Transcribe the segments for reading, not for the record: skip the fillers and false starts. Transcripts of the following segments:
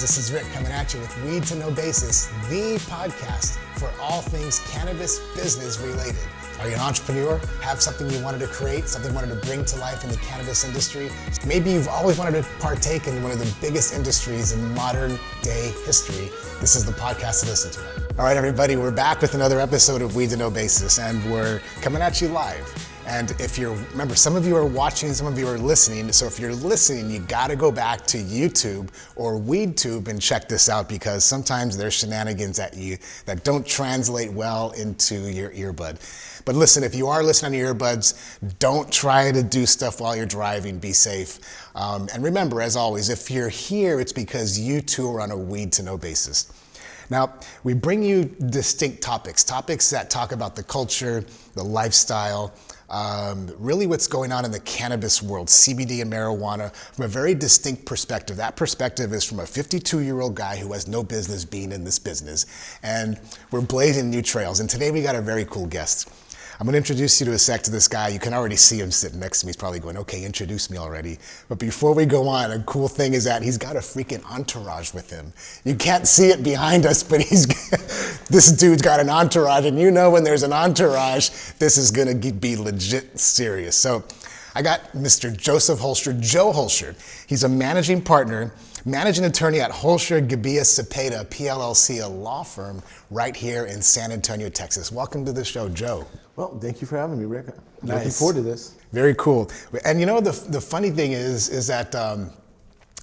This is Rick coming at you with Weed to No Basis, the podcast for all things cannabis business related. Are you an entrepreneur? Have something you wanted to create, something you wanted to bring to life in the cannabis industry? Maybe you've always wanted to partake in one of the biggest industries in modern day history. This is the podcast to listen to. All right, everybody, we're back with another episode of Weed to No Basis, and we're coming at you live. And remember, some of you are watching, some of you are listening. So if you're listening, you gotta go back to YouTube or WeedTube and check this out, because sometimes there's shenanigans at you that don't translate well into your earbud. But listen, if you are listening on your earbuds, don't try to do stuff while you're driving, be safe. And remember, as always, if you're here, it's because you too are on a Weed to No basis. Now, we bring you distinct topics that talk about the culture, the lifestyle, really what's going on in the cannabis world, CBD and marijuana, from a very distinct perspective. That perspective is from a 52-year-old guy who has no business being in this business. And we're blazing new trails. And today we got a very cool guest. I'm going to introduce you to this guy. You can already see him sitting next to me. He's probably going, okay, introduce me already. But before we go on, a cool thing is that he's got a freaking entourage with him. You can't see it behind us, but this dude's got an entourage. And you know when there's an entourage, this is going to be legit serious. So I got Mr. Joseph Hoelscher, Joe Hoelscher. He's a managing attorney at Hoelscher, Cepeda, PLLC, a law firm right here in San Antonio, Texas. Welcome to the show, Joe. Well, thank you for having me, Rick. I'm Nice. looking forward to this. Very cool. And you know, the funny thing is that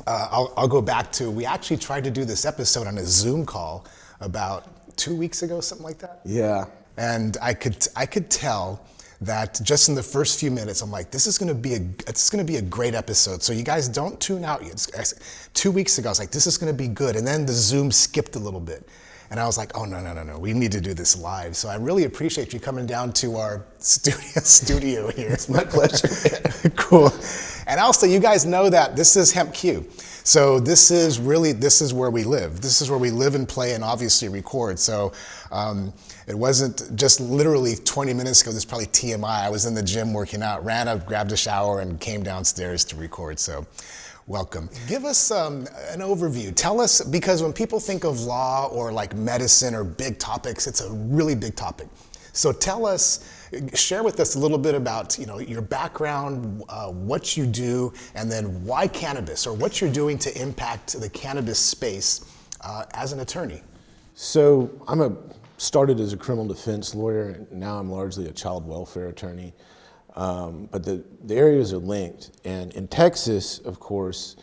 I'll go back to, we actually tried to do this episode on a Zoom call about 2 weeks ago, something like that. Yeah. And I could tell that just in the first few minutes, I'm like, this is gonna be a great episode. So you guys don't tune out. 2 weeks ago, I was like, this is gonna be good. And then the Zoom skipped a little bit. And I was like, oh, no, we need to do this live. So I really appreciate you coming down to our studio here. It's my pleasure. Cool. And also, you guys know that this is Hemp Q. So this is where we live. This is where we live and play and obviously record. So it wasn't just literally 20 minutes ago, this is probably TMI. I was in the gym working out, ran up, grabbed a shower, and came downstairs to record. So welcome. Give us an overview. Tell us, because when people think of law or like medicine or big topics, it's a really big topic. So tell us, share with us a little bit about, your background, what you do, and then why cannabis, or what you're doing to impact the cannabis space as an attorney. So started as a criminal defense lawyer, and now I'm largely a child welfare attorney. But the areas are linked. And in Texas, of course,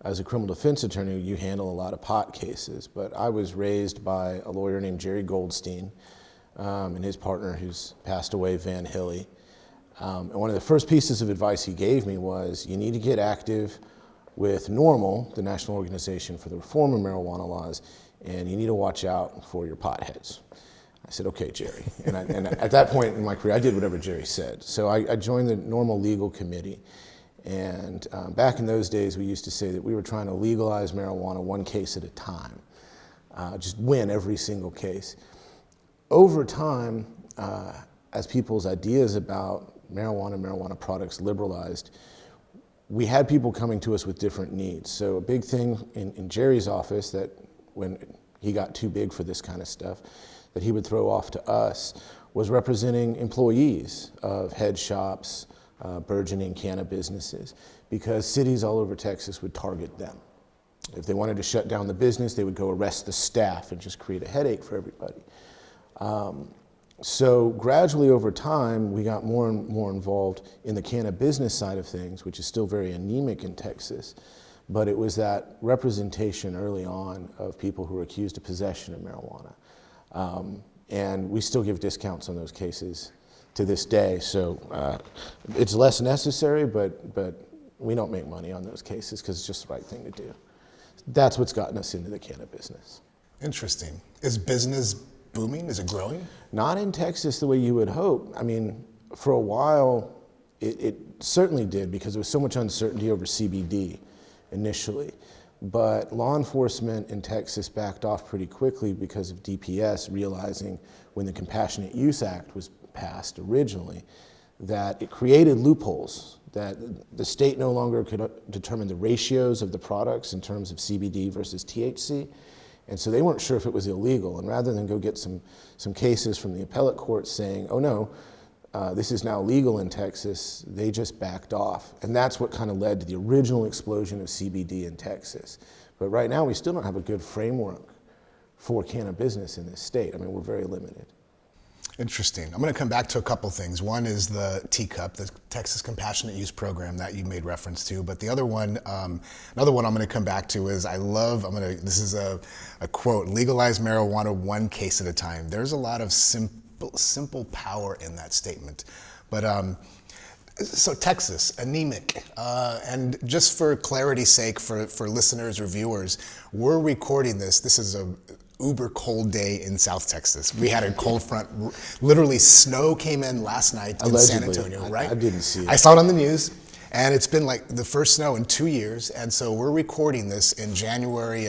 as a criminal defense attorney, you handle a lot of pot cases. But I was raised by a lawyer named Jerry Goldstein and his partner, who's passed away, Van Hilly. And one of the first pieces of advice he gave me was, you need to get active with NORML, the National Organization for the Reform of Marijuana Laws, and you need to watch out for your potheads. I said, okay, Jerry. And at that point in my career, I did whatever Jerry said. So I joined the NORML Legal Committee. And back in those days, we used to say that we were trying to legalize marijuana one case at a time, just win every single case. Over time, as people's ideas about marijuana products liberalized, we had people coming to us with different needs. So a big thing in Jerry's office, that when he got too big for this kind of stuff, that he would throw off to us, was representing employees of head shops, burgeoning cannabis businesses, because cities all over Texas would target them. If they wanted to shut down the business, they would go arrest the staff and just create a headache for everybody. So gradually over time, we got more and more involved in the cannabis business side of things, which is still very anemic in Texas. But it was that representation early on of people who were accused of possession of marijuana. And we still give discounts on those cases to this day. So it's less necessary, but we don't make money on those cases because it's just the right thing to do. That's what's gotten us into the cannabis business. Interesting. Is business booming? Is it growing? Not in Texas the way you would hope. I mean, for a while, it certainly did, because there was so much uncertainty over CBD initially. But law enforcement in Texas backed off pretty quickly because of DPS realizing, when the Compassionate Use Act was passed originally, that it created loopholes that the state no longer could determine the ratios of the products in terms of CBD versus THC. And so they weren't sure if it was illegal. And rather than go get some cases from the appellate court saying, oh no, this is now legal in Texas, they just backed off. And that's what kind of led to the original explosion of CBD in Texas. But right now we still don't have a good framework for cannabis in this state. I mean, we're very limited. Interesting. I'm going to come back to a couple things. One is the TCUP, the Texas Compassionate Use Program that you made reference to. But the other one, another one I'm going to come back to is this is a quote, legalize marijuana one case at a time. There's a lot of simple power in that statement. But so Texas, anemic, and just for clarity's sake for listeners or viewers, we're recording this. This is a uber cold day in South Texas. We had a cold front, literally snow came in last night in San Antonio, right? I didn't see it. I saw it on the news, and it's been like the first snow in 2 years, and so we're recording this in February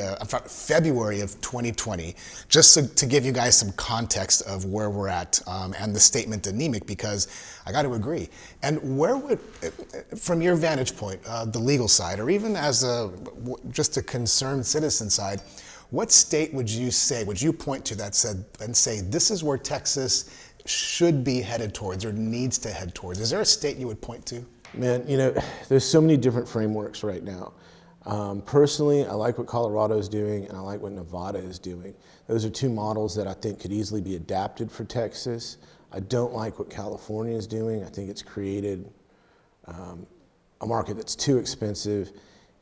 of 2020, just to give you guys some context of where we're at and the statement anemic, because I got to agree. And where would, from your vantage point, the legal side, or even as just a concerned citizen side, what state would you point to that said and say, this is where Texas should be headed towards or needs to head towards? Is there a state you would point to? Man, there's so many different frameworks right now. Personally, I like what Colorado is doing and I like what Nevada is doing. Those are two models that I think could easily be adapted for Texas. I don't like what California is doing. I think it's created a market that's too expensive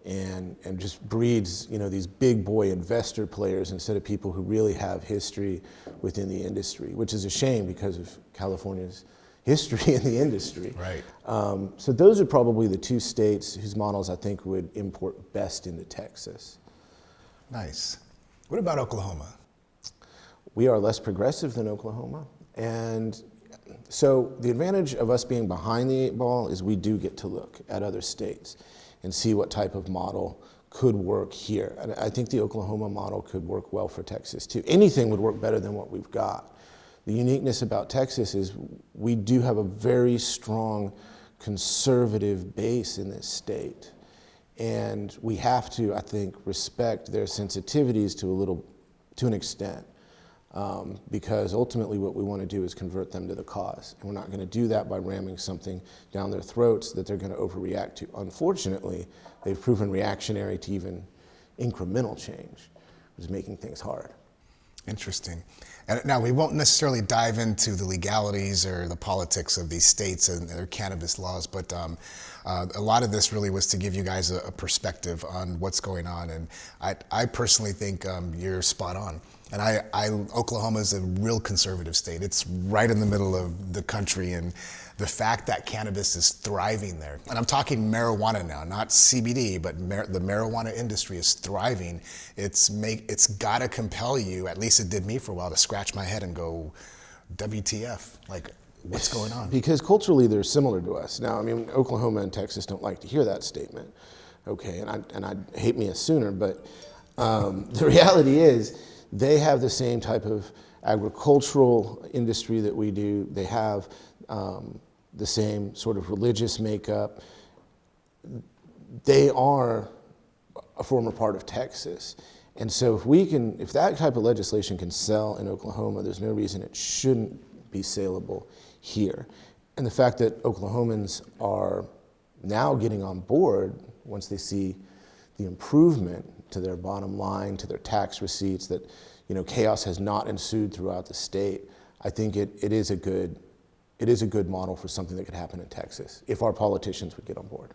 and just breeds, these big boy investor players instead of people who really have history within the industry, which is a shame because of California's history in the industry. Right. So those are probably the two states whose models I think would import best into Texas. Nice. What about Oklahoma? We are less progressive than Oklahoma. And so the advantage of us being behind the eight ball is we do get to look at other states and see what type of model could work here. And I think the Oklahoma model could work well for Texas too. Anything would work better than what we've got. The uniqueness about Texas is we do have a very strong conservative base in this state. And we have to, I think, respect their sensitivities to an extent. Because ultimately what we want to do is convert them to the cause. And we're not going to do that by ramming something down their throats that they're going to overreact to. Unfortunately, they've proven reactionary to even incremental change, which is making things hard. Interesting. And now we won't necessarily dive into the legalities or the politics of these states and their cannabis laws, but a lot of this really was to give you guys a perspective on what's going on. And I personally think you're spot on. And Oklahoma is a real conservative state. It's right in the middle of the country, and the fact that cannabis is thriving there, and I'm talking marijuana now, not CBD, but the marijuana industry is thriving. It's got to compel you, at least it did me for a while, to scratch my head and go, WTF, like what's going on? Because culturally they're similar to us. Now, I mean, Oklahoma and Texas don't like to hear that statement, okay, and I'd hate me a sooner, but the reality is, they have the same type of agricultural industry that we do. They have the same sort of religious makeup. They are a former part of Texas. And so if that type of legislation can sell in Oklahoma, there's no reason it shouldn't be saleable here. And the fact that Oklahomans are now getting on board once they see the improvement to their bottom line, to their tax receipts, that chaos has not ensued throughout the state. I think it is a good model for something that could happen in Texas if our politicians would get on board.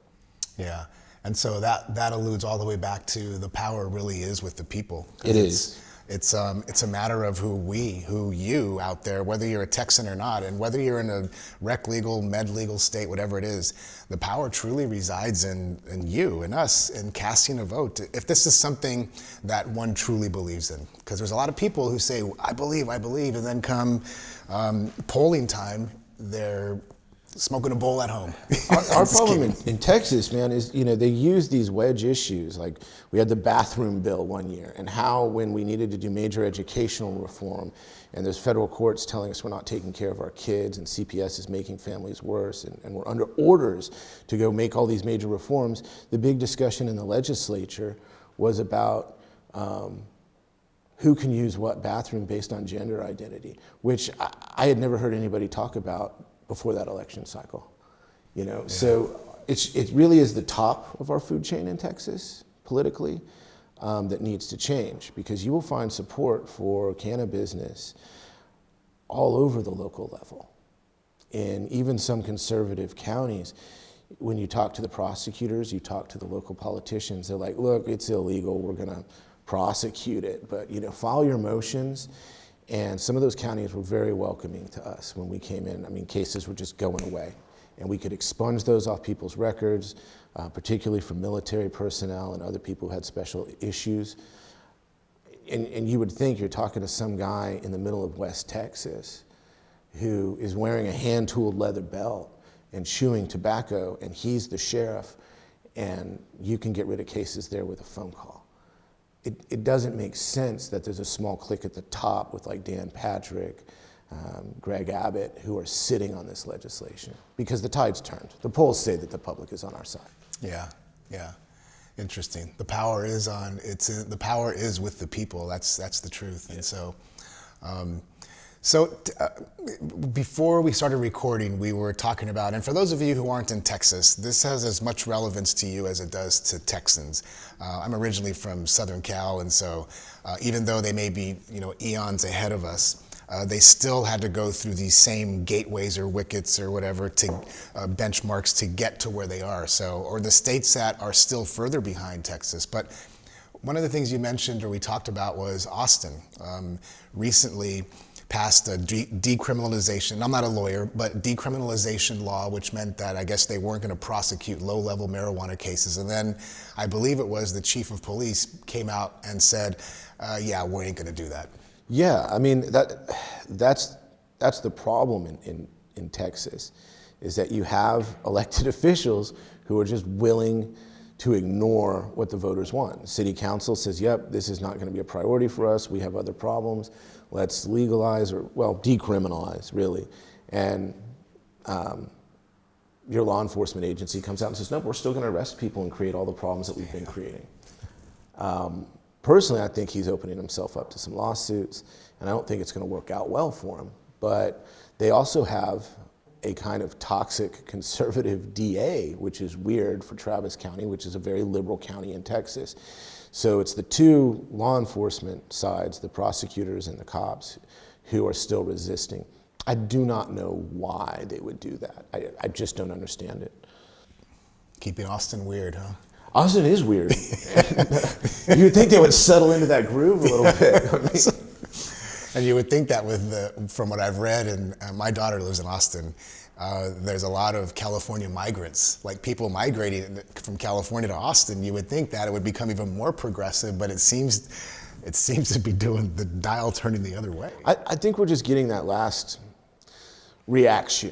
Yeah, and so that alludes all the way back to the power really is with the people. It is. It's a matter of who you out there, whether you're a Texan or not, and whether you're in a rec legal, med legal state, whatever it is, the power truly resides in you and us in casting a vote. If this is something that one truly believes in, because there's a lot of people who say, I believe, and then come polling time, they're smoking a bowl at home. Our problem in Texas, man, is, they use these wedge issues. Like, we had the bathroom bill one year, and how when we needed to do major educational reform, and there's federal courts telling us we're not taking care of our kids, and CPS is making families worse, and we're under orders to go make all these major reforms, the big discussion in the legislature was about who can use what bathroom based on gender identity, which I had never heard anybody talk about before that election cycle. So it really is the top of our food chain in Texas politically that needs to change, because you will find support for cannabis all over the local level. In even some conservative counties, when you talk to the prosecutors, you talk to the local politicians, they're like, look, it's illegal, we're gonna prosecute it, but file your motions. And some of those counties were very welcoming to us when we came in. I mean, cases were just going away. And we could expunge those off people's records, particularly for military personnel and other people who had special issues. And you would think you're talking to some guy in the middle of West Texas who is wearing a hand-tooled leather belt and chewing tobacco, and he's the sheriff, and you can get rid of cases there with a phone call. It doesn't make sense that there's a small clique at the top with like Dan Patrick, Greg Abbott, who are sitting on this legislation, because the tide's turned. The polls say that the public is on our side. Yeah. Interesting. The power is the power is with the people. That's the truth. And so, before we started recording, we were talking about, and for those of you who aren't in Texas, this has as much relevance to you as it does to Texans. I'm originally from Southern Cal, and so even though they may be, eons ahead of us, they still had to go through these same gateways or wickets or whatever to benchmarks to get to where they are. So, or the states that are still further behind Texas. But one of the things you mentioned or we talked about was Austin. Recently passed a decriminalization, I'm not a lawyer, but decriminalization law, which meant that I guess they weren't going to prosecute low-level marijuana cases. And then I believe it was the chief of police came out and said, yeah, we ain't going to do that. Yeah, I mean, that's the problem in Texas, is that you have elected officials who are just willing to ignore what the voters want. The city council says, yep, this is not going to be a priority for us, we have other problems, let's legalize, or, well, decriminalize, really. And your law enforcement agency comes out and says, nope, we're still going to arrest people and create all the problems that we've been creating. Personally, I think he's opening himself up to some lawsuits, and I don't think it's going to work out well for him. But they also have a kind of toxic conservative DA, which is weird for Travis County, which is a very liberal county in Texas. So it's the two law enforcement sides, the prosecutors and the cops, who are still resisting. I do not know why they would do that. I just don't understand it. Keeping Austin weird, huh? Austin is weird. You'd think they would settle into that groove a little bit. I mean, and you would think that from what I've read, and my daughter lives in Austin, there's a lot of California migrants, like people migrating from California to Austin. You would think that it would become even more progressive, but it seems to be doing the dial turning the other way. I think we're just getting that last reaction,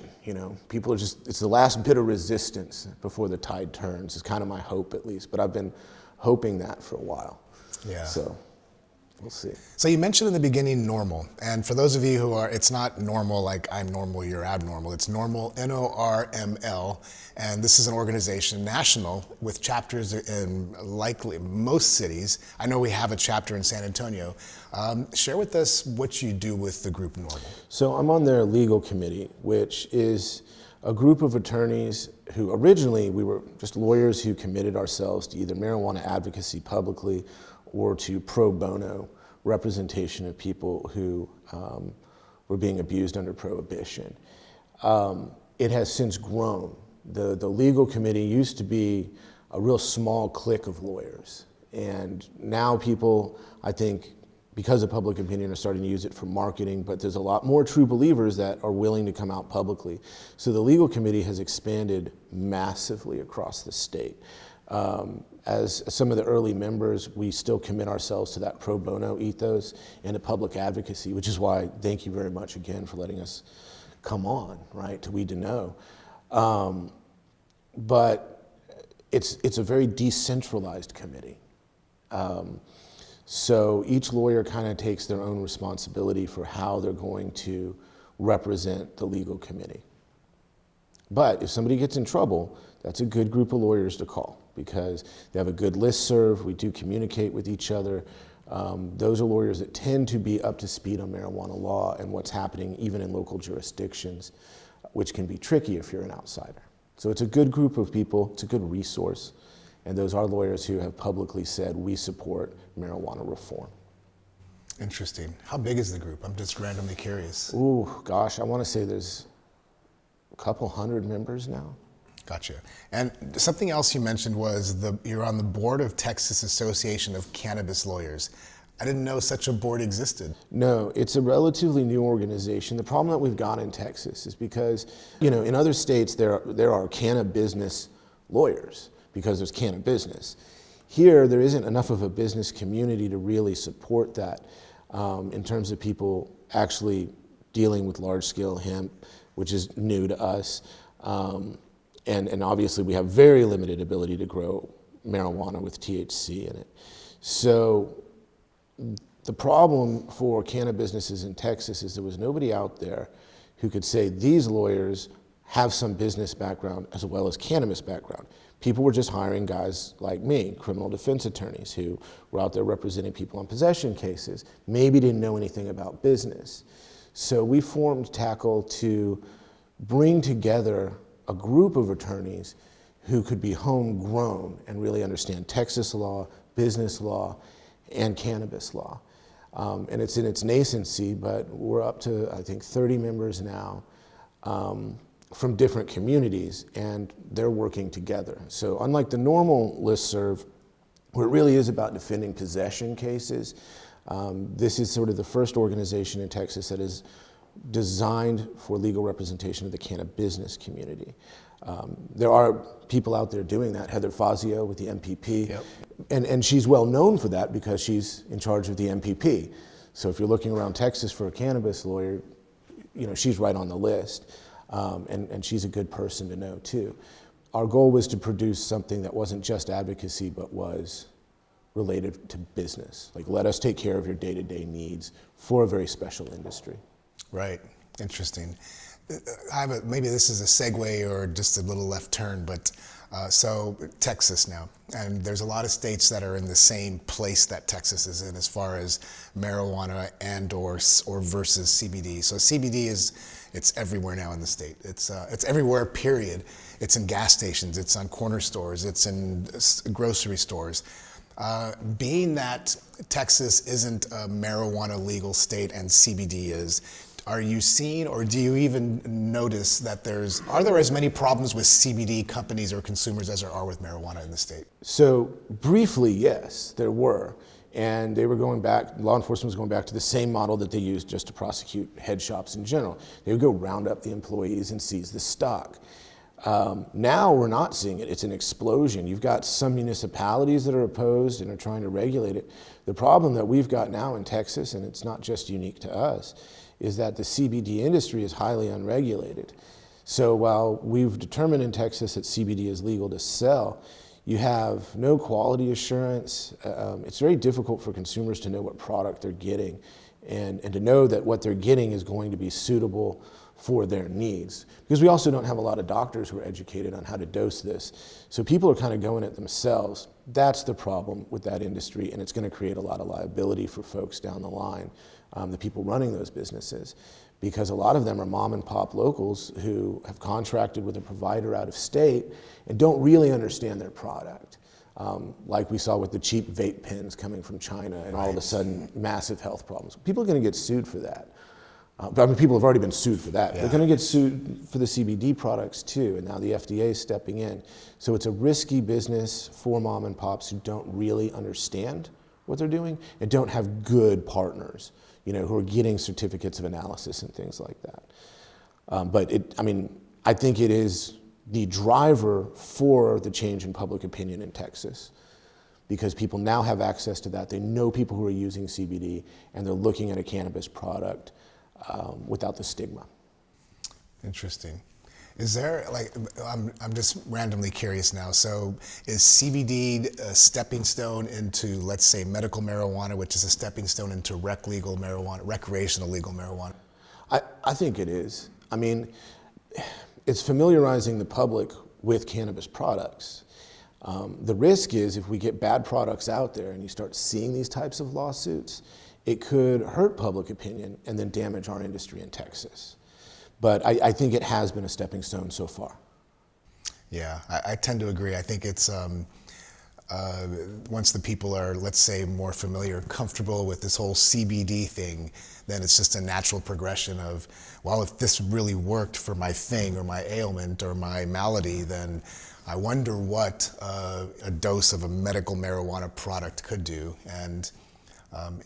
people are it's the last bit of resistance before the tide turns, is kind of my hope, at least, but I've been hoping that for a while. Yeah. So we'll see. So you mentioned in the beginning NORML, and for those of you who are, it's not normal like I'm normal, you're abnormal, it's NORML, NORML, and this is an organization, national, with chapters in likely most cities. I know we have a chapter in San Antonio. Share with us what you do with the group NORML. So I'm on their legal committee, which is a group of attorneys who originally we were just lawyers who committed ourselves to either marijuana advocacy publicly or to pro bono representation of people who were being abused under prohibition. It has since grown. The legal committee used to be a real small clique of lawyers, and now people, I think, because of public opinion, are starting to use it for marketing, but there's a lot more true believers that are willing to come out publicly. So the legal committee has expanded massively across the state. As some of the early members, we still commit ourselves to that pro bono ethos and to public advocacy, which is why thank you very much again for letting us come on, right, to We to Know. But it's a very decentralized committee. So each lawyer kind of takes their own responsibility for how they're going to represent the legal committee. But if somebody gets in trouble, that's a good group of lawyers to call because they have a good listserv, we do communicate with each other. Those are lawyers that tend to be up to speed on marijuana law and what's happening even in local jurisdictions, which can be tricky if you're an outsider. So it's a good group of people, it's a good resource, and those are lawyers who have publicly said we support marijuana reform. Interesting. How big is the group? I'm just randomly curious. Ooh, gosh, I want to say there's a couple hundred members now. Gotcha. And something else you mentioned was you're on the board of Texas Association of Cannabis Lawyers. I didn't know such a board existed. No, it's a relatively new organization. The problem that we've got in Texas is because, in other states there are cannabis lawyers because there's cannabis. Here, there isn't enough of a business community to really support that in terms of people actually dealing with large-scale hemp, which is new to us. And obviously we have very limited ability to grow marijuana with THC in it. So the problem for cannabis businesses in Texas is there was nobody out there who could say these lawyers have some business background as well as cannabis background. People were just hiring guys like me, criminal defense attorneys who were out there representing people on possession cases, maybe didn't know anything about business. So we formed Tackle to bring together a group of attorneys who could be homegrown and really understand Texas law, business law, and cannabis law. And it's in its nascency, but we're up to, I think, 30 members now from different communities, and they're working together. So unlike the normal listserv, where it really is about defending possession cases, this is sort of the first organization in Texas that is designed for legal representation of the cannabis business community. There are people out there doing that. Heather Fazio with the MPP, yep. and she's well known for that because she's in charge of the MPP. So if you're looking around Texas for a cannabis lawyer, she's right on the list, and she's a good person to know too. Our goal was to produce something that wasn't just advocacy, but was related to business. Like, let us take care of your day-to-day needs for a very special industry. Right. Interesting. Maybe this is a segue or just a little left turn, but so Texas now, and there's a lot of states that are in the same place that Texas is in as far as marijuana and or versus CBD. So CBD it's everywhere now in the state. It's everywhere, period. It's in gas stations, it's on corner stores, it's in grocery stores. Being that Texas isn't a marijuana legal state and CBD is, are you seeing, or do you even notice that are there as many problems with CBD companies or consumers as there are with marijuana in the state? So briefly, yes, there were. And they were going back, law enforcement was going back to the same model that they used just to prosecute head shops in general. They would go round up the employees and seize the stock. Now we're not seeing it. It's an explosion. You've got some municipalities that are opposed and are trying to regulate it. The problem that we've got now in Texas, and it's not just unique to us, is that the CBD industry is highly unregulated. So while we've determined in Texas that CBD is legal to sell, you have no quality assurance. It's very difficult for consumers to know what product they're getting and to know that what they're getting is going to be suitable for their needs. Because we also don't have a lot of doctors who are educated on how to dose this. So people are kind of going at themselves. That's the problem with that industry, and it's going to create a lot of liability for folks down the line, the people running those businesses, because a lot of them are mom and pop locals who have contracted with a provider out of state and don't really understand their product. Like we saw with the cheap vape pens coming from China and all of a sudden massive health problems. People are going to get sued for that. People have already been sued for that. Yeah. They're going to get sued for the CBD products too, and now the FDA is stepping in. So it's a risky business for mom and pops who don't really understand what they're doing and don't have good partners, who are getting certificates of analysis and things like that. I think it is the driver for the change in public opinion in Texas, because people now have access to that. They know people who are using CBD, and they're looking at a cannabis product without the stigma. Interesting. Is there, like, I'm just randomly curious now. So is CBD a stepping stone into, let's say, medical marijuana, which is a stepping stone into recreational legal marijuana? I think it is. I mean, it's familiarizing the public with cannabis products. The risk is if we get bad products out there and you start seeing these types of lawsuits, it could hurt public opinion and then damage our industry in Texas. But I think it has been a stepping stone so far. Yeah, I tend to agree. I think it's once the people are, let's say, more familiar, comfortable with this whole CBD thing, then it's just a natural progression of, well, if this really worked for my thing or my ailment or my malady, then I wonder what a dose of a medical marijuana product could do. And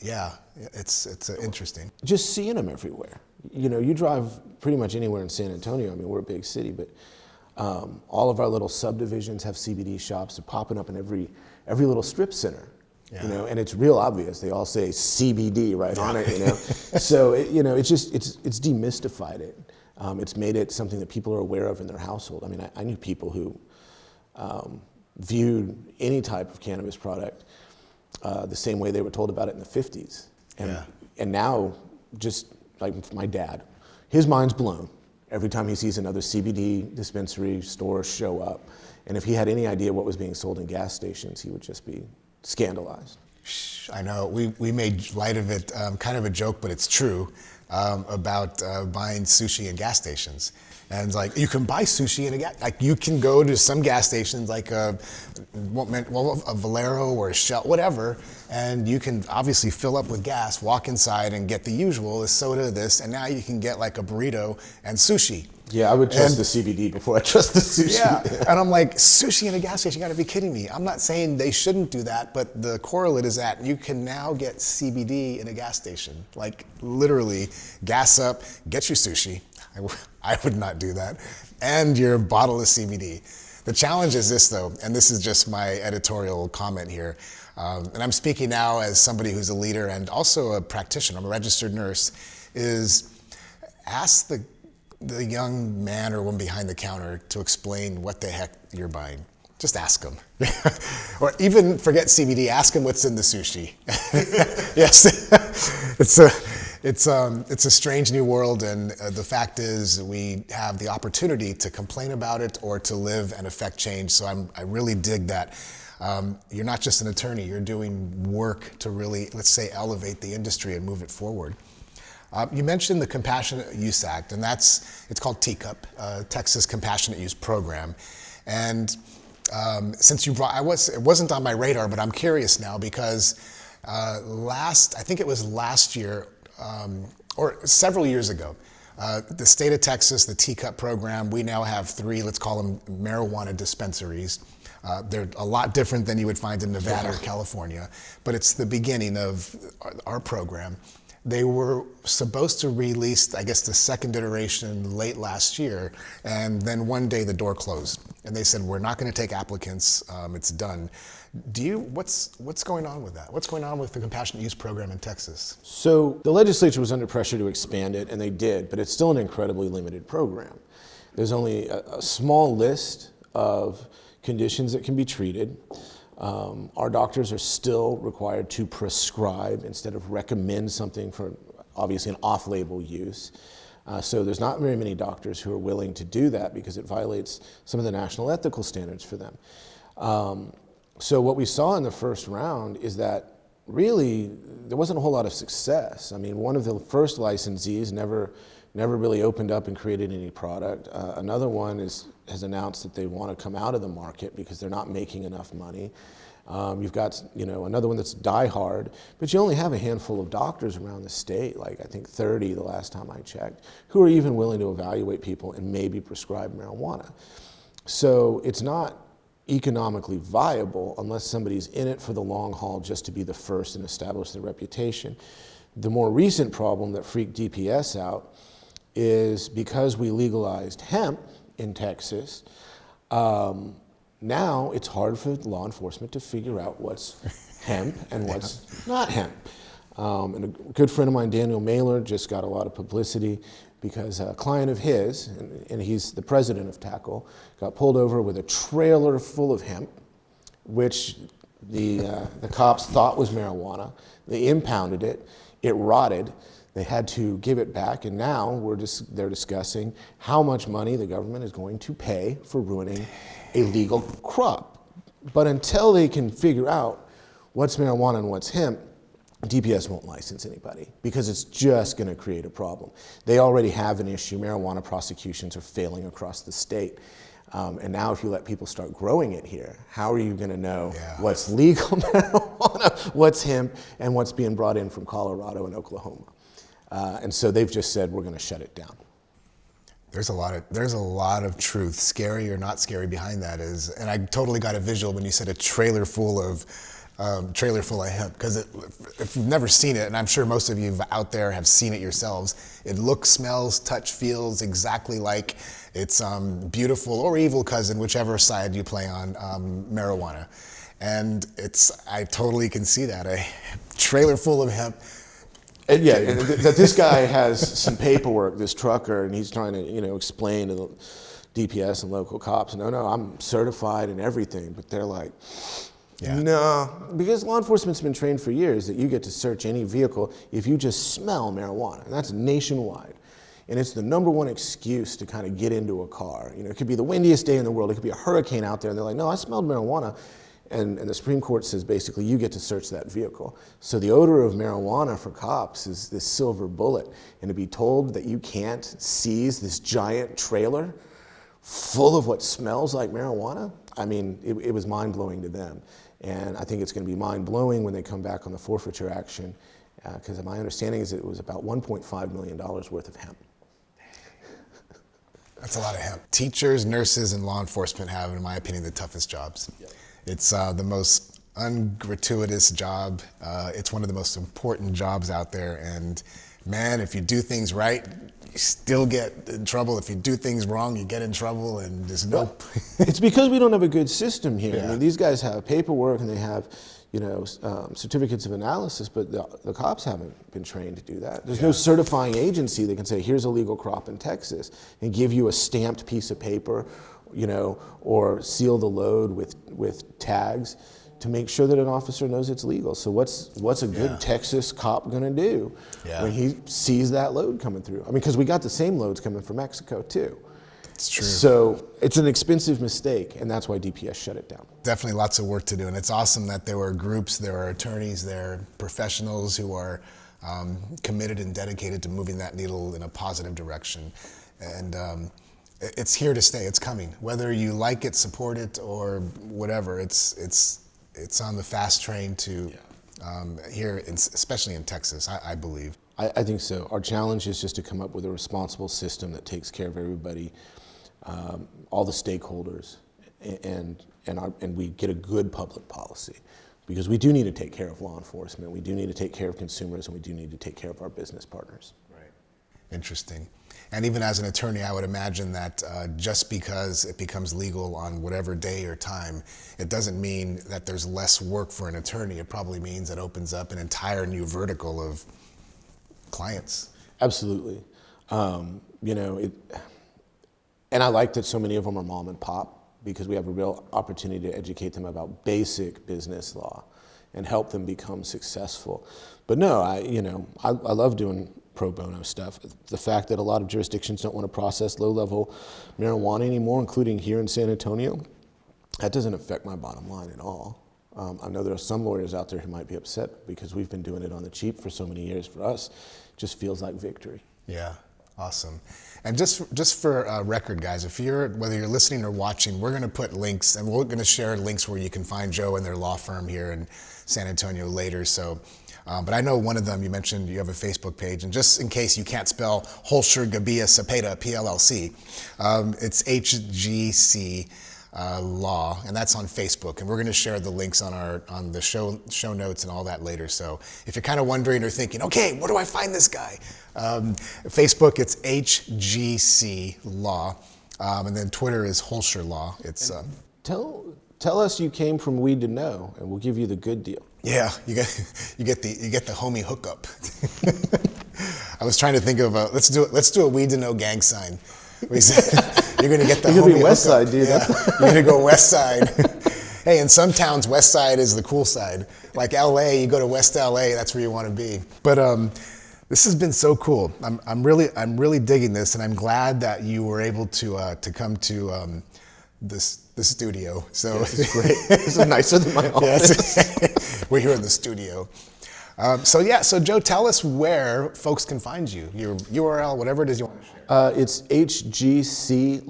yeah, it's interesting. Just seeing them everywhere. You know, you drive pretty much anywhere in San Antonio. I mean, we're a big city, but all of our little subdivisions have CBD shops. They're popping up in every little strip center. Yeah. You know, and it's real obvious. They all say CBD right on it. You know, so it's demystified it. It's made it something that people are aware of in their household. I mean, I knew people who viewed any type of cannabis product the same way they were told about it in the 50s, and now just like my dad, his mind's blown every time he sees another CBD dispensary store show up. And if he had any idea what was being sold in gas stations, he would just be scandalized. I know, we made light of it, kind of a joke, but it's true, about buying sushi in gas stations. And it's like, you can buy sushi in you can go to some gas stations like a Valero or a Shell, whatever, and you can obviously fill up with gas, walk inside and get the usual, a soda, this, and now you can get like a burrito and sushi. Yeah, I would trust the CBD before I trust the sushi. Yeah, and I'm like, sushi in a gas station, you gotta be kidding me. I'm not saying they shouldn't do that, but the correlate is that you can now get CBD in a gas station. Like literally, gas up, get your sushi. I would not do that. And your bottle of CBD. The challenge is this though, and this is just my editorial comment here, and I'm speaking now as somebody who's a leader and also a practitioner, I'm a registered nurse, is ask the young man or woman behind the counter to explain what the heck you're buying. Just ask them. Or even forget CBD, ask them what's in the sushi. Yes, it's a strange new world, and the fact is we have the opportunity to complain about it or to live and affect change. So I really dig that. You're not just an attorney, you're doing work to really, let's say, elevate the industry and move it forward. You mentioned the Compassionate Use Act, and it's called TCUP, Texas Compassionate Use Program. And since you brought, it wasn't on my radar, but I'm curious now because I think it was last year, or several years ago, the state of Texas, the TCUP program, we now have 3, let's call them marijuana dispensaries. They're a lot different than you would find in Nevada or California, but it's the beginning of our program. They were supposed to release, I guess, the second iteration late last year, and then one day the door closed. And they said, we're not going to take applicants, it's done. What's going on with that? What's going on with the Compassionate Use Program in Texas? So the legislature was under pressure to expand it, and they did, but it's still an incredibly limited program. There's only a small list of conditions that can be treated. Our doctors are still required to prescribe instead of recommend something for obviously an off-label use. So there's not very many doctors who are willing to do that because it violates some of the national ethical standards for them. So what we saw in the first round is that really there wasn't a whole lot of success. I mean, one of the first licensees never really opened up and created any product. Another one has announced that they want to come out of the market because they're not making enough money. You've got another one that's Die Hard, but you only have a handful of doctors around the state, like I think 30 the last time I checked, who are even willing to evaluate people and maybe prescribe marijuana. So it's not economically viable unless somebody's in it for the long haul just to be the first and establish their reputation. The more recent problem that freaked DPS out is because we legalized hemp in Texas, now it's hard for law enforcement to figure out what's hemp and what's not hemp. And a good friend of mine, Daniel Mailer, just got a lot of publicity because a client of his, and he's the president of Tackle, got pulled over with a trailer full of hemp, which the cops thought was marijuana. They impounded it. It rotted. They had to give it back, and now they're discussing how much money the government is going to pay for ruining a legal crop. But until they can figure out what's marijuana and what's hemp, DPS won't license anybody because it's just going to create a problem. They already have an issue. Marijuana prosecutions are failing across the state. And now if you let people start growing it here, how are you going to know what's legal marijuana, what's hemp, and what's being brought in from Colorado and Oklahoma? And so they've just said, we're going to shut it down. There's a lot of truth, scary or not scary, behind that is, and I totally got a visual when you said a trailer full of hemp, because if you've never seen it, and I'm sure most of you out there have seen it yourselves, it looks, smells, touch, feels exactly like its beautiful or evil cousin, whichever side you play on, marijuana. And I totally can see that, a trailer full of hemp. And that this guy has some paperwork, this trucker, and he's trying to, explain to the DPS and local cops, no, I'm certified and everything, but they're like, no, because law enforcement's been trained for years that you get to search any vehicle if you just smell marijuana, and that's nationwide. And it's the number one excuse to kind of get into a car. It could be the windiest day in the world, it could be a hurricane out there, and they're like, no, I smelled marijuana. And the Supreme Court says basically you get to search that vehicle. So the odor of marijuana for cops is this silver bullet. And to be told that you can't seize this giant trailer full of what smells like marijuana, I mean, it was mind-blowing to them. And I think it's going to be mind-blowing when they come back on the forfeiture action, because my understanding is that it was about $1.5 million worth of hemp. That's a lot of hemp. Teachers, nurses, and law enforcement have, in my opinion, the toughest jobs. Yep. It's the most ungratuitous job. It's one of the most important jobs out there. And man, if you do things right, you still get in trouble. If you do things wrong, you get in trouble, and there's no... It's because we don't have a good system here. Yeah. I mean, these guys have paperwork and they have, certificates of analysis, but the cops haven't been trained to do that. There's no certifying agency that can say, here's a legal crop in Texas, and give you a stamped piece of paper, or seal the load with tags to make sure that an officer knows it's legal. So what's a good Texas cop gonna do when he sees that load coming through? I mean, because we got the same loads coming from Mexico too. It's true. So it's an expensive mistake, and that's why DPS shut it down. Definitely lots of work to do, and it's awesome that there were groups, there are attorneys, there are professionals who are committed and dedicated to moving that needle in a positive direction. And it's here to stay. It's coming. Whether you like it, support it, or whatever, it's on the fast train to here, especially in Texas, I believe. I think so. Our challenge is just to come up with a responsible system that takes care of everybody, all the stakeholders, and we get a good public policy. Because we do need to take care of law enforcement, we do need to take care of consumers, and we do need to take care of our business partners. Right. Interesting. And even as an attorney, I would imagine that just because it becomes legal on whatever day or time, it doesn't mean that there's less work for an attorney. It probably means it opens up an entire new vertical of clients. Absolutely. And I like that so many of them are mom and pop, because we have a real opportunity to educate them about basic business law and help them become successful. But no, I love doing pro bono stuff. The fact that a lot of jurisdictions don't want to process low-level marijuana anymore, including here in San Antonio, that doesn't affect my bottom line at all. I know there are some lawyers out there who might be upset because we've been doing it on the cheap for so many years. For us, it just feels like victory. Yeah, awesome. And just for record, guys, whether you're listening or watching, we're going to put links, and we're going to share links where you can find Joe and their law firm here in San Antonio later. So, but I know one of them, you mentioned you have a Facebook page, and just in case you can't spell Hoelscher Gabia Cepeda PLLC, it's HGC Law, and that's on Facebook, and we're going to share the links on the show notes and all that later. So if you're kind of wondering or thinking, okay, where do I find this guy? Facebook, it's HGC Law, and then Twitter is Hoelscher Law. It's tell us you came from Weed to Know, and we'll give you the good deal. Yeah, you get the homie hookup. I was trying to think of let's do a weed to know gang sign. We said, you're gonna get the You're homie gonna be West hookup. Side, dude. Yeah, you're gonna go West Side. Hey, in some towns, West Side is the cool side. Like LA, you go to West LA, that's where you want to be. But this has been so cool. I'm really digging this, and I'm glad that you were able to come to the studio. So This is great. This is nicer than my office. Yes. We're here in the studio. So Joe, tell us where folks can find you. Your URL, whatever it is you want to share. It's hgclaw.com.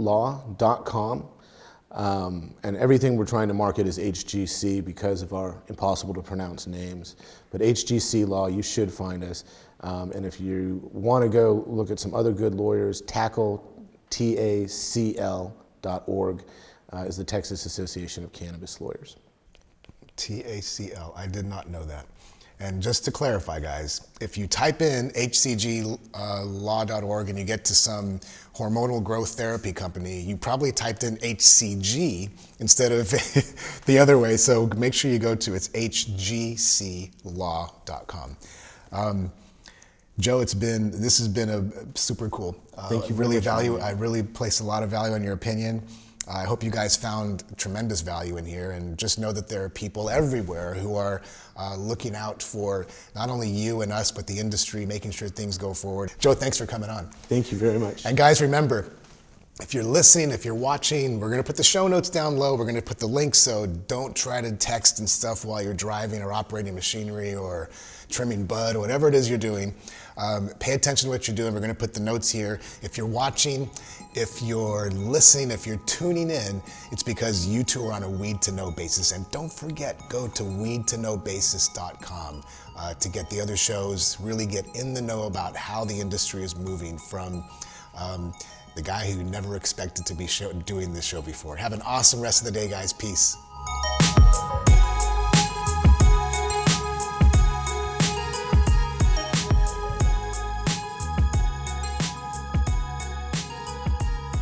And everything we're trying to market is HGC because of our impossible to pronounce names. But HGC Law, you should find us. And if you want to go look at some other good lawyers, TACL.org is the Texas Association of Cannabis Lawyers. TACL, I did not know that. And just to clarify, guys, if you type in hcglaw.org and you get to some hormonal growth therapy company, you probably typed in HCG instead of the other way. So make sure you go to it's hgclaw.com. Joe, this has been a super cool. Thank you. I really place a lot of value on your opinion. I hope you guys found tremendous value in here, and just know that there are people everywhere who are looking out for not only you and us, but the industry, making sure things go forward. Joe, thanks for coming on. Thank you very much. And guys, remember, if you're listening, if you're watching, we're gonna put the show notes down low. We're gonna put the links, so don't try to text and stuff while you're driving or operating machinery or trimming bud or whatever it is you're doing. Pay attention to what you're doing. We're gonna put the notes here. If you're watching, if you're listening, if you're tuning in, it's because you two are on a weed to know basis. And don't forget, go to weedtoknowbasis.com to get the other shows, really get in the know about how the industry is moving from the guy who never expected to be doing this show before. Have an awesome rest of the day, guys. Peace.